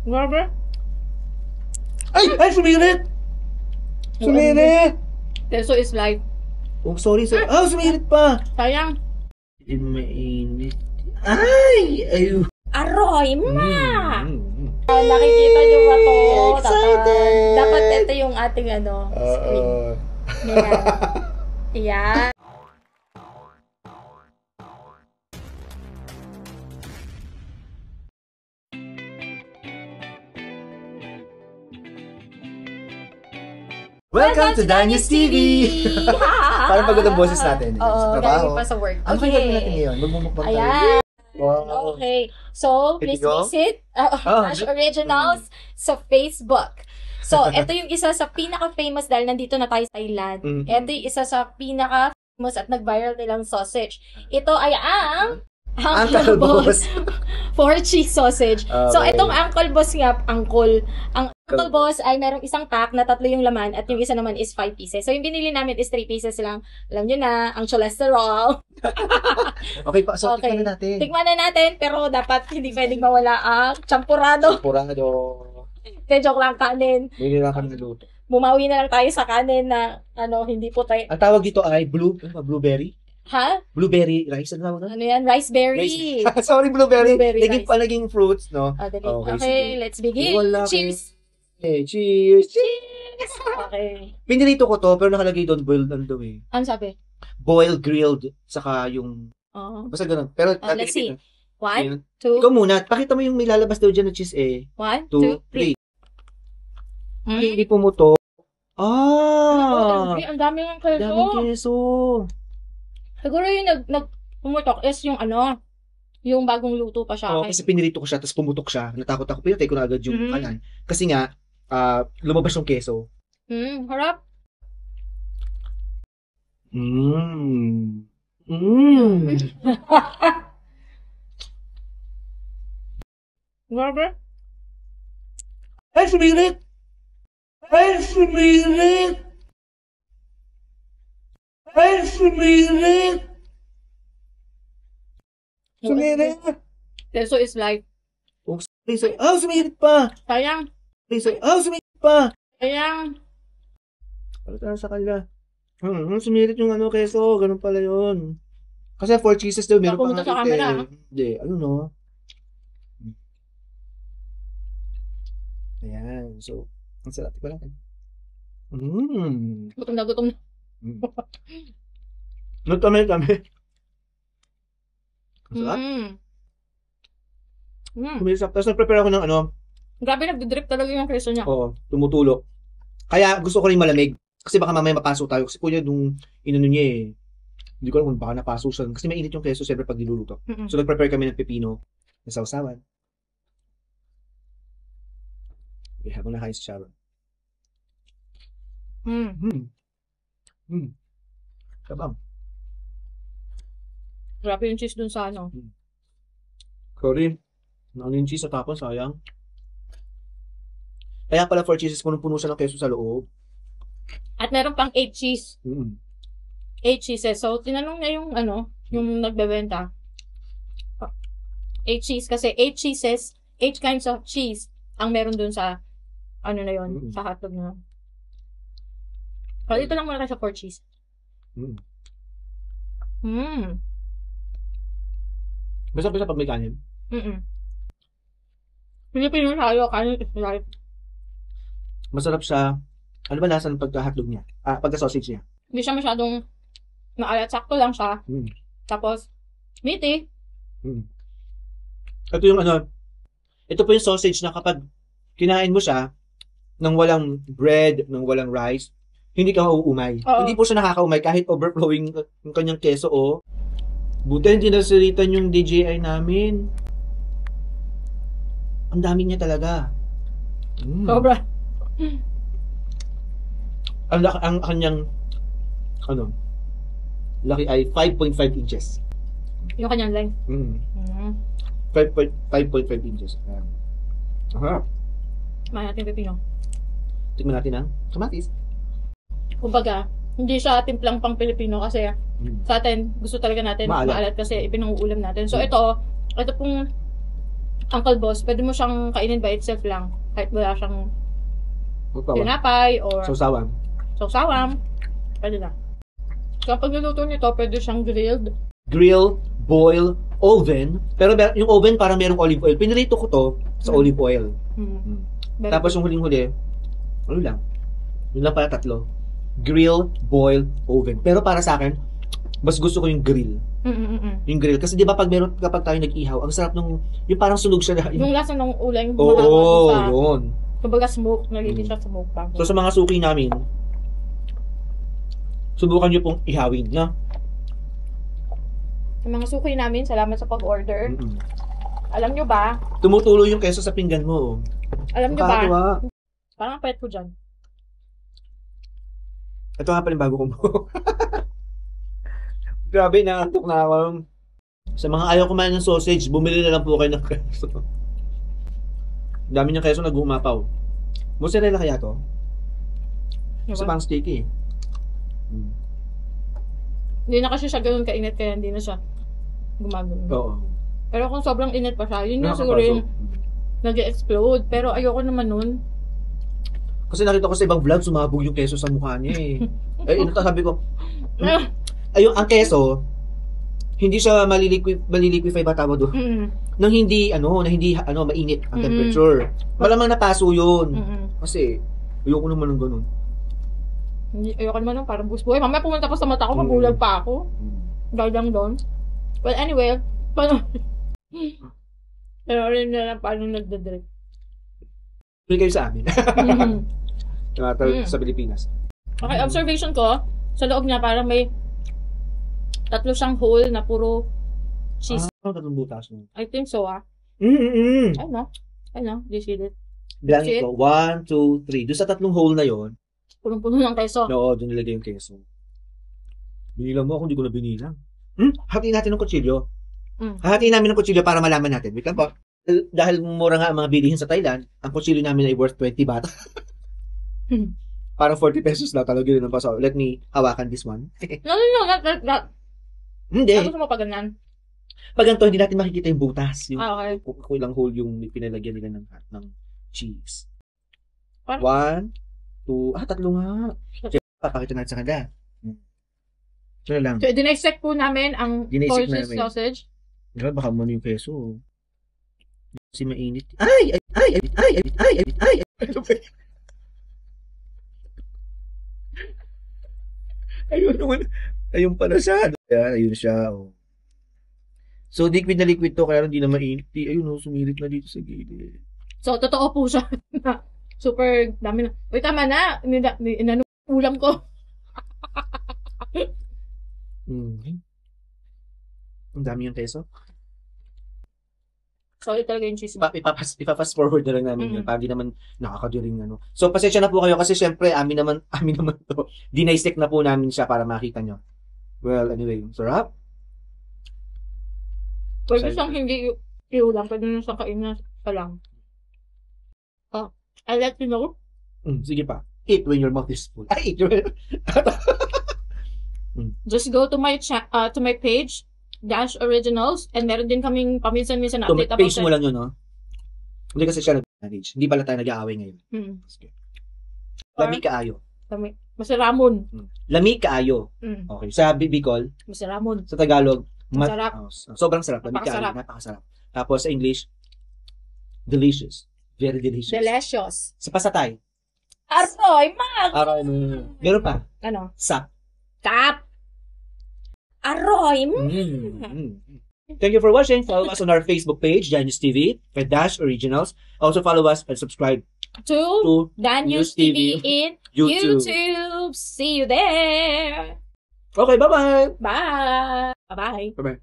Grabe. Ay! Sumirit! Sumirit! Keso is life. Oh, sorry. Sumirit pa! Sayang. Mainit. Ay! Ayun. Aroy, ma! Nakikita niyo ba to? Excited! Dapat ito yung ating screen. Yan. Yan. Welcome to Daniels TV! Parang pagod ang boses natin. Oo, galing pa sa work. Ano kaya gagawin natin ngayon? Magmumukbang tayo. Ayan. Wow. Okay. So, please visit Ash Originals sa Facebook. So, ito yung isa sa pinaka-famous dahil nandito na tayo sa Thailand. Ito yung isa sa pinaka-famous at nag-viral nilang sausage. Ito ay ang Uncle Boss 4 cheese sausage. Okay. So, itong Uncle Boss nga, ang Uncle Boss ay merong isang pack na 3 yung laman at yung isa naman is 5 pieces. So, yung binili namin is 3 pieces lang. Alam nyo na, ang cholesterol. Okay pa, so tikman na natin. Tikman na natin, pero dapat hindi pwedeng mawala ang champurado. Joke lang, kanin. Hindi lang kami naluto. Bumawi na lang tayo sa kanin na, hindi po tayo. Ang tawag dito ay blueberry. Ha? Blueberry rice. Ano tawag? Ano yan? Riceberry. Sorry, blueberry. Naging pa naging fruits, no? Okay, let's begin. Cheers! Cheers! Cheers! Okay. Pinirito ko to, pero nakalagay doon boiled daw eh. Ano sabi? Boiled, grilled, saka yung... Basta ganun. Pero, let's see. 1, 2... Ikaw muna, pakita mo yung may lalabas daw dyan na cheese eh. 1, 2, 3. Hindi pumuto. Ang dami ng keso. Daming keso. Siguro yung pumutok is yung yung bagong luto pa siya. Kasi pinirito ko siya, tapos pumutok siya. Natakot ako. Pinatay ko na agad yung kanan. Kasi nga, lumabas yung keso. Harap. Grabe. Ay, sumirit! Ay, sumirit! Ay, sumirit! Sumirit! Keso is life. Sumirit pa! Sayang. Sumirit pa! Sayang. Palitan sa kanila. Sumirit yung keso. Ganun pala yun. Kasi 4 cheeses daw. Meron pumunta sa camera. Hindi. No? Ayan. So, ang sarap ko lang. Gutom na gutom na. Nagtamay kami. Masarap. Kumisap. Tapos nag-prepare ako ng Grabe, nagdidrip talaga yung keso niya. Oo, tumutulo. Kaya gusto ko rin malamig. Kasi baka mamaya mapasok tayo. Kasi kuya nung inano niya eh. Hindi ko alam kung baka napasok siya. Kasi mainit yung keso siyempre pag niluluto. So nag-prepare kami ng pepino na sausawan. Okay, habang nakain sa Sharon. Kabang. Grabe yung cheese dun sa Sorry. Yung cheese sa tapon, sayang. Kaya pala 4 cheeses, punong-puno siya ng keso sa loob. At meron pang 8 cheese. 8 cheeses. So, tinanong niya yung yung nagbebenta. 8 cheese kasi 8 cheeses, 8 kinds of cheese ang meron dun sa na yun, sa hotdog na. Pero dito lang muna kayo sa 4 cheese. Basta pag may kanin. Pilipino tayo, kanin is life. Masarap siya. Ano ba lasa ng pagka-hotdog niya? Pagka-sausage niya? Hindi siya masyadong maalat. Sakto lang siya. Tapos, meaty. Ito yung ito po yung sausage na kapag kinain mo siya nang walang bread, nang walang rice, hindi ka mauumay. Hindi po siya nakakaumay kahit overflowing yung kanyang keso. Buti hindi nasiritan yung DJI namin. Ang dami niya talaga. Sobra. Ang kanyang laki ay 5.5 inches. Yung kanyang length. 5.5 inches. Tikman natin pepino. Tikman natin ang kamatis. Kumbaga, hindi siya timplang pang Pilipino kasi sa atin, gusto talaga natin maalat kasi ipinanguulam natin. So ito pong Uncle Boss, pwede mo siyang kainin by itself lang. Kahit wala siyang tinapay or sausawan. Pwede na. Kapag niluto nito, pwede siyang grilled. Grill, boil, oven. Pero yung oven parang merong olive oil. Pinirito ko to sa olive oil. Tapos yung huling-huli, ano lang? Yun lang pala 3. Grill, boil, oven. Pero para sa akin, mas gusto ko yung grill. Yung grill. Kasi di ba kapag tayo nag-ihaw, ang sarap nung, yung parang sunog siya. Yung lasa ng ulam. Oo, yun. Kumbaga smoke, nagiging siya smoke pa. So sa mga suki namin, subukan nyo pong ihawin, no? Sa mga suki namin, salamat sa pag-order. Alam nyo ba? Tumutulo yung keso sa pinggan mo. Alam nyo ba? Parang pet ko dyan. Ito nga pala yung bago kong Grabe, naantok na ako. Sa mga ayaw kumain ng sausage, bumili na lang po kayo ng keso. Dami niyang keso nag-umapaw. Mozzarella kaya to? Kasi pang sticky. Hindi na kasi siya ganun kainit kaya hindi na siya gumagano. Oo. Pero kung sobrang init pa siya, yun yung siguro yung nag-explode. Pero ayoko naman nun. Kasi nakita ko sa ibang vlog, sumabog yung keso sa mukha niya eh. Sabi ko, ayun, ang keso, hindi siya maliliquify ba tawag doon? Nang hindi mainit ang temperature. Malamang napaso yun. Kasi ayoko naman ng ganun. Ayoko naman ng parang busboy. Mamaya pumunta pa sa mata ko, magulag pa ako. Dahil lang doon. Well, anyway, paano? Pero rin na lang paano nagdadrip. Pili kayo sa amin. Sa Pilipinas. Okay, observation ko, sa loob niya parang may 3 siyang hole na puro cheese. 3 butas. I think so, I know. Do you see it? Bilangin ko, 1, 2, 3. Doon sa 3 hole na yon, punong-puno ng keso. Oo, doon nilagay yung keso. Binilang mo ako, hindi ko na binilang. Hatiin natin ng kutsilyo. Hatiin namin ng kutsilyo para malaman natin. Wait lang po. Dahil mura nga ang mga bilihin sa Thailand, ang kutsilyo namin ay worth 20 baht. Parang 40 pesos na talaga yun ang paso. Let me hawakan this one. No, not. Hindi. Gusto mo pa ganyan? Pag ganito, hindi natin makikita yung butas. Yung okay. Kung ilang hole yung pinalagyan nila ng cheese. 1, 2, 3 nga. Papakita natin sa kanila. Ito lang. So, dinesect po namin ang Force's sausage. Diba, baka mo yung keso. Kasi mainit. Ayun naman. Ayun pala siya. Ayun siya. Oh. So, liquid na liquid to, kaya hindi na mainit. Ayun, sumirit na dito sa gilid. So, totoo po siya. Super dami na. Uy, tama na. Ulam ko. Ang dami yung keso. Solid talaga yung cheese. Ipa-fast forward na lang namin yun. Para di naman nakakadiring ano. So, pasensya na po kayo kasi syempre, amin naman to. Dinaisect na po namin siya para makita nyo. Well, anyway, sarap. Pwede siyang hindi iulam. Pwede na siyang kainin pa lang. I'll let you know. Sige pa. Eat when your mouth is full. Eat your... Just go to my page, Dash Originals, and meron din kaming paminsan-minsan na update about page mo lang yun, no? Hindi kasi siya nag-manage. Hindi pala tayo nag-aaway ngayon. Lami kaayo. Masiramon. Lami kaayo. Okay. Sa Bicol, Masiramon. sa Tagalog, masarap. Sobrang sarap. Lami kaayo. Napakasarap. Tapos sa English, delicious. Very delicious. Delicious. Sa Pasatay. Aroy, mag! Aroy, meron pa. Ano? Sap. Tap. Aroy, Thank you for watching. Follow us on our Facebook page, Danius TV, for Dash Originals. Also follow us and subscribe to Danius TV in YouTube. See you there. Okay, bye-bye. Bye. Bye-bye. Bye-bye.